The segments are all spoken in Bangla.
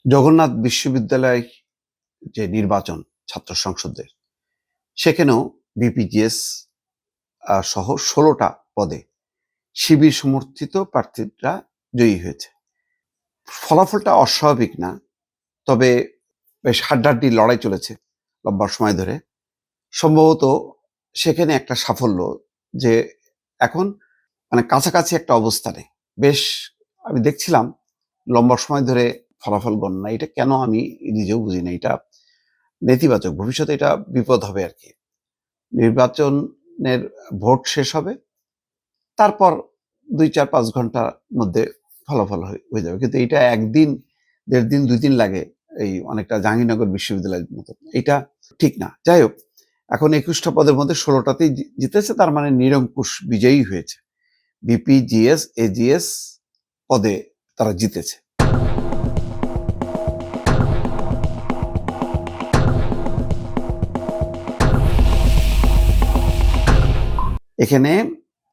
জগন্নাথ বিশ্ববিদ্যালয় যে নির্বাচন ছাত্র সংসদের, সেখানেও বিপিজিএস সহ ১৬টা পদে শিবির সমর্থিত প্রার্থীরা জয়ী হয়েছে। ফলাফলটা অস্বাভাবিক না, তবে বেশ হাড্ডাহাড্ডি লড়াই চলেছে লম্বা সময় ধরে। সম্ভবত সেখানে একটা সাফল্য যে এখন মানে কাছাকাছি একটা অবস্থানে বেশ আমি দেখছিলাম লম্বা সময় ধরে ফলাফল গণনা। এটা কেন আমি নিজেও বুঝি না। এটা নেতিবাচক, ভবিষ্যতে এটা বিপদ হবে আর কি। নির্বাচনের ভোট শেষ হবে, তারপর ২-৪-৫ ঘন্টার মধ্যে ফলাফল হয়ে যাবে, কিন্তু এটা একদিন ১.৫ দিন ২ দিন লাগে, এই অনেকটা জাহাঙ্গীরনগর বিশ্ববিদ্যালয়ের মতো। এটা ঠিক না। যাই হোক, এখন ২১টা পদের মধ্যে ১৬টাতেই জিতেছে, তার মানে নিরঙ্কুশ বিজয়ী হয়েছে। বিপিজিএস এজিএস পদে তারা জিতেছে। এখানে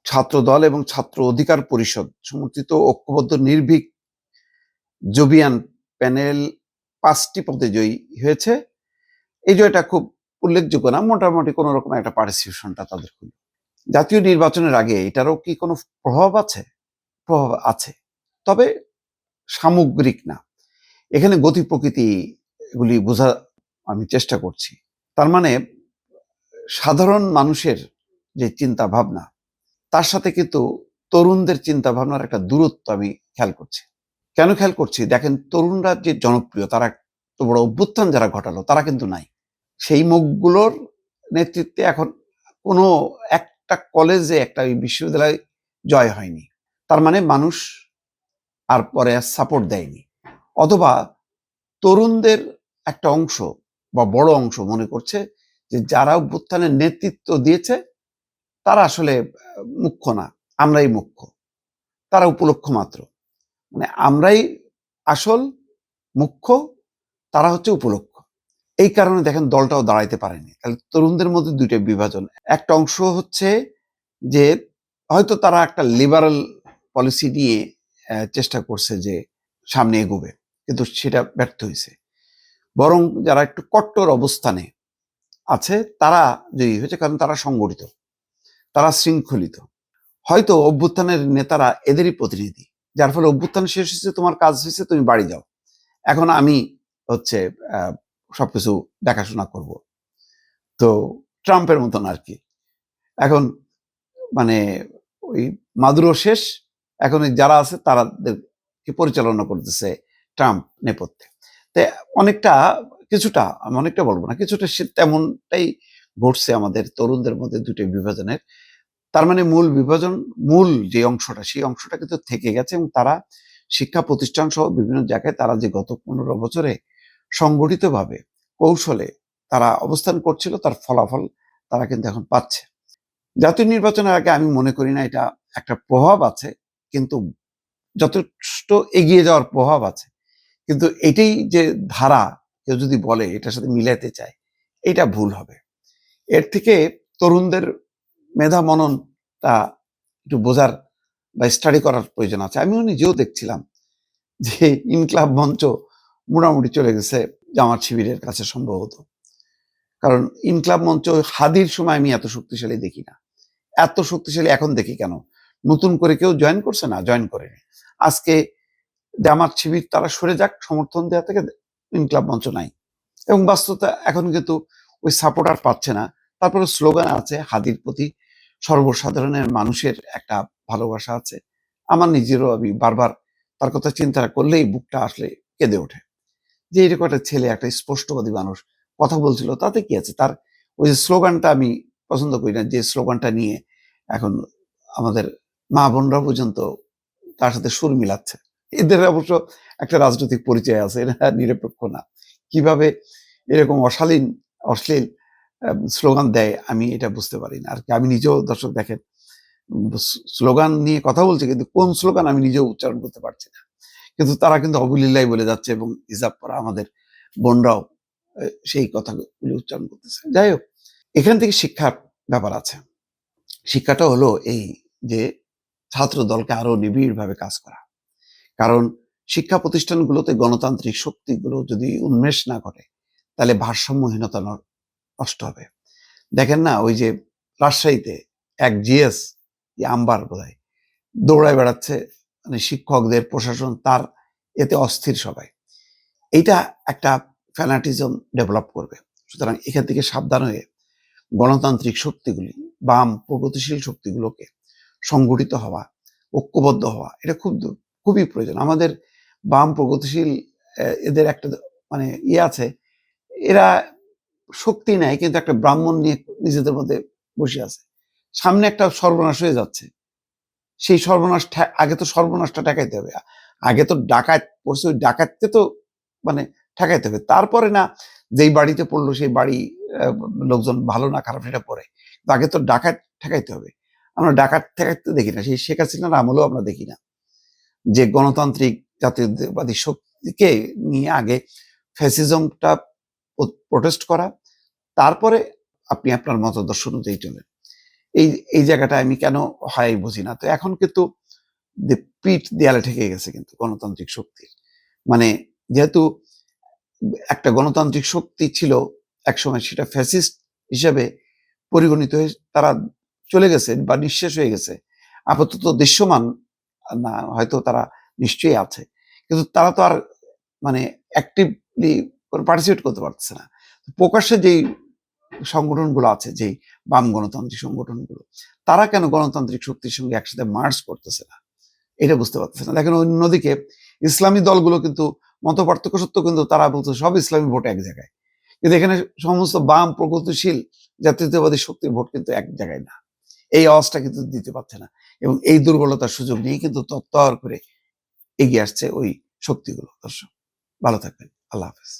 ছাত্র দল এবং ছাত্র অধিকার পরিষদ সমর্থিত ঐক্যবদ্ধ নির্ভীক জোবিয়ান প্যানেল ৫টি পদে জয়ী হয়েছে। এই জয়টা খুব উল্লেখযোগ্য না, মোটামুটি কোনো রকম একটা পার্টিসিপেশনটা তাদের হলো। জাতীয় নির্বাচনের আগে এটারও কি কোনো প্রভাব আছে? প্রভাব আছে, তবে সামগ্রিক না। এখানে গতি প্রকৃতি এগুলি বোঝা আমি চেষ্টা করছি। তার মানে সাধারণ মানুষের যে চিন্তা ভাবনা, তার সাথে কিন্তু তরুণদের চিন্তা ভাবনার একটা দূরত্ব আমি খেয়াল করছি। কেন খেয়াল করছি? দেখেন, তরুণরা যে জনপ্রিয়, তারা এত বড় অভ্যুত্থান যারা ঘটালো, তারা কিন্তু নাই। সেই মুখগুলোর নেতৃত্বে এখন কোনো একটা কলেজে, একটা বিশ্ববিদ্যালয় জয় হয়নি। তার মানে মানুষ আর পরে সাপোর্ট দেয়নি, অথবা তরুণদের একটা অংশ বা বড় অংশ মনে করছে যে যারা অভ্যুত্থানের নেতৃত্ব দিয়েছে তারা আসলে মুখ্য না, আমরাই মুখ্য, তারা উপলক্ষ মাত্র। মানে আমরাই আসল, মুখ্য, তারা হচ্ছে উপলক্ষ। এই কারণে দেখেন দলটাও দাঁড়াইতে পারেনি। তাহলে তরুণদের মধ্যে দুইটা বিভাজন। একটা অংশ হচ্ছে যে হয়তো তারা একটা লিবারাল পলিসি নিয়ে চেষ্টা করছে যে সামনে এগোবে, কিন্তু সেটা ব্যর্থ হয়েছে। বরং যারা একটু কট্টর অবস্থানে আছে তারা জয়ী হয়েছে, কারণ তারা সংগঠিত, তারা শৃঙ্খলিত। হয়তো অভ্যুত্থানের নেতারা এদেরই প্রতিনিধি, যার ফলে অভ্যুত্থান শেষ হয়েছে, তোমার কাজ হয়েছে, তুমি বাড়ি যাও, এখন আমি হচ্ছে সবকিছু দেখাশোনা করব। তো ট্রাম্পের মতন আর কি। এখন মানে ওই মাদুরো শেষ, এখন যারা আছে তারাদেরকে পরিচালনা করতেছে ট্রাম্প নেপথ্যে। তো অনেকটা, কিছুটা, আমি অনেকটা বলবো না, কিছুটা তেমনটাই ঘটছে আমাদের তরুণদের মধ্যে দুটো বিভাজনের। তার মানে মূল বিভাজন, মূল যে অংশটা, সেই অংশটা কিন্তু থেকে গেছে, এবং তারা শিক্ষা প্রতিষ্ঠান সহ বিভিন্ন জায়গায় তারা যে গত ১৫ বছরে সংগঠিতভাবে কৌশলে তারা অবস্থান করছিল, তার ফলাফল তারা কিন্তু এখন পাচ্ছে। জাতীয় নির্বাচনের আগে আমি মনে করি না এটা একটা প্রভাব আছে, কিন্তু যথেষ্ট এগিয়ে যাওয়ার প্রভাব আছে। কিন্তু এটাই যে ধারা, কেউ যদি বলে এটার সাথে মিলাতে চায়, এটা ভুল হবে। এর থেকে তরুণদের মেধা মননটা একটু বোঝার বা স্টাডি করার প্রয়োজন আছে। আমিও নিজেও দেখছিলাম যে ইনকলাব মঞ্চ মোটামুটি চলে গেছে জামাত শিবিরের কাছে সম্ভবত। কারণ ইনকলাব মঞ্চ হাদির সময় আমি এত শক্তিশালী দেখি না, এত শক্তিশালী এখন দেখি কেন? নতুন করে কেউ জয়েন করছে না, জয়েন করেনি। আজকে জামাত শিবির তারা সরে যাক সমর্থন দেওয়া থেকে, ইনকলাব মঞ্চ নাই, এবং বাস্তবতা এখন কিন্তু ওই সাপোর্ট আর পাচ্ছে না। তারপরে স্লোগান আছে হাদির প্রতি, সর্বসাধারণের মানুষের একটা ভালোবাসা আছে। আমার নিজেরও, আমি বারবার তার কথা চিন্তা করলেই বুকটা আসলে কেঁদে ওঠে, যে এরকম একটা ছেলে, একটা স্পষ্টবাদী মানুষ কথা বলছিল, তাতে কি আছে? তার ওই যে স্লোগানটা আমি পছন্দ করি না, যে স্লোগানটা নিয়ে এখন আমাদের মা বোনরা পর্যন্ত তার সাথে সুর মিলাচ্ছে। এদের অবশ্য একটা রাজনৈতিক পরিচয় আছে, এরা নিরপেক্ষ না। কিভাবে এরকম অশ্লীল স্লোগান দেয় আমি এটা বুঝতে পারি না আর কি। আমি নিজেও, দর্শক দেখেন, স্লোগান নিয়ে কথা বলছি, কিন্তু কোন স্লোগান আমি নিজেও উচ্চারণ করতে পারছি না, কিন্তু তারা কিন্তু অবলীলাই বলে যাচ্ছে, এবং হিজাব পরা আমাদের বোনরাও সেই কথাগুলি উচ্চারণ করতেছে। যাই হোক, এখান থেকে শিক্ষার ব্যাপার আছে। শিক্ষাটা হলো এই যে ছাত্র দলকে আরো নিবিড়ভাবে কাজ করা। কারণ শিক্ষা প্রতিষ্ঠানগুলোতে গণতান্ত্রিক শক্তিগুলো যদি উন্মেষ না ঘটে, তাহলে ভারসাম্যহীনতা নষ্ট হবে। দেখেন না, ওই যে রাজশাহীতে এক জিএস আম্বার বোধহয় দৌড়ায় বেড়াচ্ছে, মানে শিক্ষকদের, প্রশাসন তার এতে অস্থির সবাই। এইটা একটা ফ্যানাটিজম ডেভেলপ করবে। সুতরাং এখান থেকে সাবধান হয়ে গণতান্ত্রিক শক্তিগুলি, বাম প্রগতিশীল শক্তিগুলোকে সংগঠিত হওয়া, ঐক্যবদ্ধ হওয়া, এটা খুবই প্রয়োজন। আমাদের বাম প্রগতিশীল এদের একটা মানে আছে, এরা শক্তি নেয় কিন্তু একটা ব্রাহ্মণ নিয়ে নিজেদের মধ্যে বসে আছে। সামনে একটা সর্বনাশ হয়ে যাচ্ছে, সেই সর্বনাশ আগে তো সর্বনাশটা ঠেকাইতে হবে। আগে তো ডাকাত পড়ছে, ওই ডাকাতকে তো মানে ঠেকাইতে হবে, তারপরে না যেই বাড়িতে পড়লো সেই বাড়ি লোকজন ভালো না খারাপ সেটা পরে, আগে তো ডাকাত ঠেকাইতে হবে। আমরা ডাকাত ঠেকাইতে দেখি না, সেই শেখ হাসিনার আমলেও আমরা দেখি না যে গণতান্ত্রিক জাতীয়তাবাদী শক্তিকে নিয়ে আগে ফ্যাসিজমটা প্রোটেস্ট করা, তারপরে আপনি আপনার মতাদর্শ অনুযায়ী চলেন। এই জায়গাটা আমি কেন হয় বুঝি না। তো এখন কিন্তু পিঠ দেয়ালে ঠেকে গেছে কিন্তু গণতান্ত্রিক শক্তির। মানে যেহেতু একটা গণতান্ত্রিক শক্তি ছিল একসময়, সেটা ফ্যাসিস্ট হিসেবে পরিগণিত হয়ে তারা চলে গেছে বা নিঃশেষ হয়ে গেছে। আপাতত দৃশ্যমান না, হয়তো তারা নিশ্চয়ই আছে, কিন্তু তারা তো আর মানে অ্যাক্টিভলি পার্টিসিপেট করতে পারতেছে না। প্রকাশ্যে যেই সংগঠনগুলো আছে, যেই বাম গণতান্ত্রিক সংগঠনগুলো, তারা কেন গণতান্ত্রিক শক্তির সঙ্গে একসাথে মার্চ করতেছে না, এটা বুঝতে পারতেছে না। দেখেন অন্যদিকে ইসলামী দলগুলো কিন্তু মত পার্থক্য সত্ত্বেও কিন্তু তারা বলছে সব ইসলামী ভোট এক জায়গায়, কিন্তু এখানে সমস্ত বাম প্রগতিশীল জাতীয়তাবাদী শক্তির ভোট কিন্তু এক জায়গায় না। এই আওয়াজটা কিন্তু দিতে পারছে না, এবং এই দুর্বলতার সুযোগ নিয়ে কিন্তু তত্ত্বর করে এগিয়ে আসছে ওই শক্তিগুলো। দর্শক ভালো থাকবেন, আল্লাহ হাফেজ।